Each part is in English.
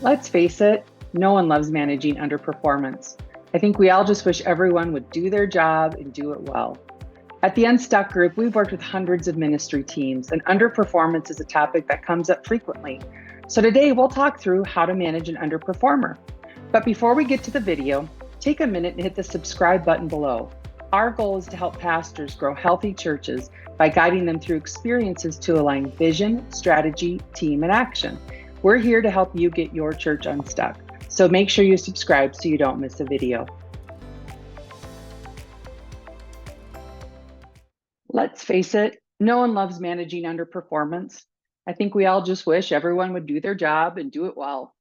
Let's face it, no one loves managing underperformance. I think we all just wish everyone would do their job and do it well. At the Unstuck Group, we've worked with hundreds of ministry teams, and underperformance is a topic that comes up frequently. So today we'll talk through how to manage an underperformer. But before we get to the video, take a minute and hit the subscribe button below. Our goal is to help pastors grow healthy churches by guiding them through experiences to align vision, strategy, team, and action. We're here to help you get your church unstuck. So make sure you subscribe so you don't miss a video. Let's face it, no one loves managing underperformance. I think we all just wish everyone would do their job and do it well.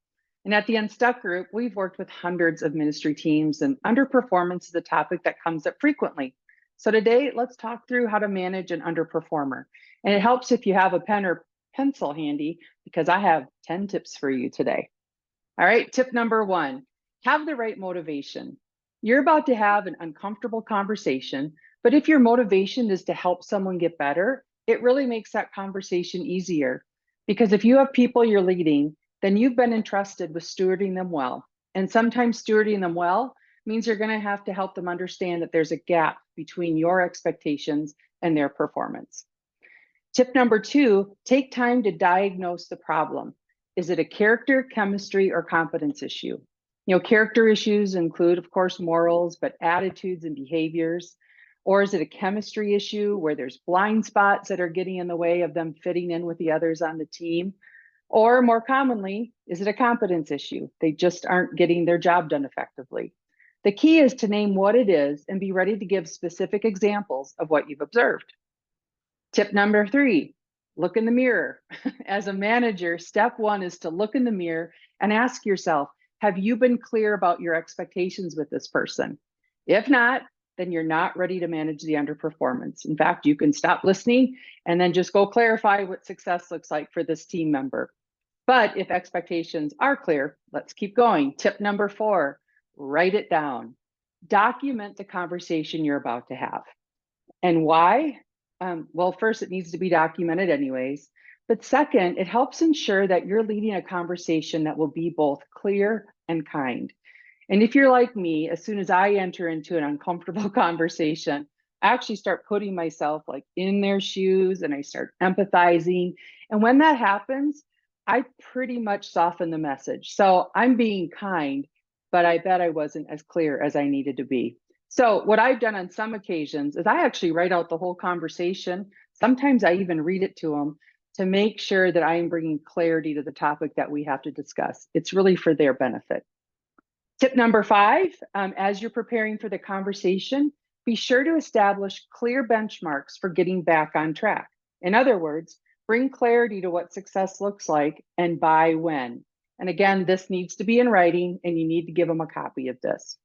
And at the Unstuck Group, we've worked with hundreds of ministry teams, and underperformance is a topic that comes up frequently. So today, let's talk through how to manage an underperformer. And it helps if you have a pen or pencil handy, because I have 10 tips for you today. All right, tip number one, have the right motivation. You're about to have an uncomfortable conversation, but if your motivation is to help someone get better, it really makes that conversation easier. Because if you have people you're leading, then you've been entrusted with stewarding them well. And sometimes stewarding them well means you're going to have to help them understand that there's a gap between your expectations and their performance. Tip number two, take time to diagnose the problem. Is it a character, chemistry, or competence issue? Character issues include, of course, morals, but attitudes and behaviors. Or is it a chemistry issue where there's blind spots that are getting in the way of them fitting in with the others on the team? Or more commonly, is it a competence issue? They just aren't getting their job done effectively. The key is to name what it is and be ready to give specific examples of what you've observed. Tip number three, look in the mirror. As a manager, step one is to look in the mirror and ask yourself, have you been clear about your expectations with this person? If not, then you're not ready to manage the underperformance. In fact, you can stop listening and then just go clarify what success looks like for this team member. But if expectations are clear, let's keep going. Tip number four, write it down. Document the conversation you're about to have. And why? Well, first, it needs to be documented anyways. But second, it helps ensure that you're leading a conversation that will be both clear and kind. And if you're like me, as soon as I enter into an uncomfortable conversation, I actually start putting myself like in their shoes and I start empathizing. And when that happens, I pretty much soften the message. So I'm being kind, but I bet I wasn't as clear as I needed to be. So what I've done on some occasions is I actually write out the whole conversation. Sometimes I even read it to them to make sure that I am bringing clarity to the topic that we have to discuss. It's really for their benefit. Tip number five, as you're preparing for the conversation, be sure to establish clear benchmarks for getting back on track. In other words, bring clarity to what success looks like and by when. And again, this needs to be in writing and you need to give them a copy of this.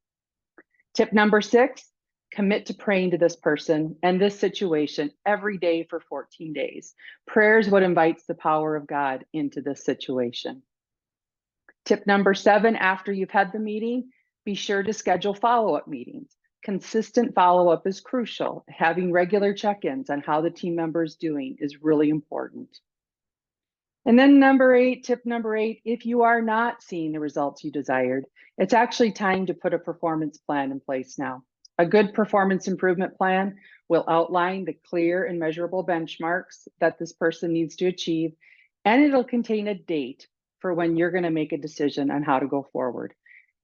Tip number six, commit to praying to this person and this situation every day for 14 days. Prayer is what invites the power of God into this situation. Tip number seven, after you've had the meeting, be sure to schedule follow-up meetings. Consistent follow-up is crucial. Having regular check-ins on how the team member is doing is really important. And then tip number eight, if you are not seeing the results you desired, it's actually time to put a performance plan in place now. A good performance improvement plan will outline the clear and measurable benchmarks that this person needs to achieve, and it'll contain a date for when you're going to make a decision on how to go forward.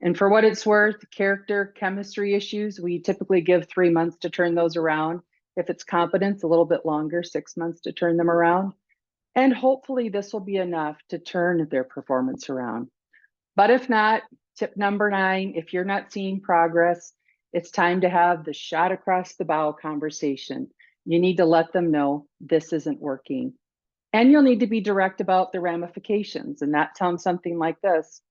And for what it's worth, character, chemistry issues, we typically give 3 months to turn those around. If it's competence, a little bit longer, 6 months to turn them around. And hopefully this will be enough to turn their performance around. But if not, tip number 9, if you're not seeing progress, it's time to have the shot across the bow conversation. You need to let them know this isn't working. And you'll need to be direct about the ramifications. And that sounds something like this.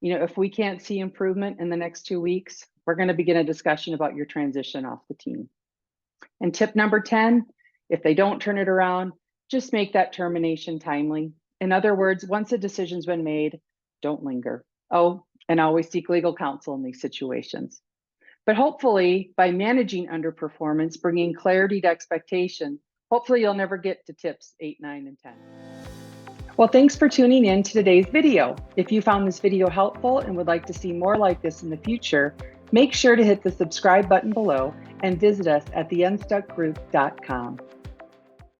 If we can't see improvement in the next 2 weeks, we're going to begin a discussion about your transition off the team. And tip number 10, if they don't turn it around, just make that termination timely. In other words, once a decision's been made, don't linger. Oh, and always seek legal counsel in these situations. But hopefully, by managing underperformance, bringing clarity to expectation, hopefully you'll never get to tips 8, 9, and 10. Well, thanks for tuning in to today's video. If you found this video helpful and would like to see more like this in the future, make sure to hit the subscribe button below and visit us at theunstuckgroup.com.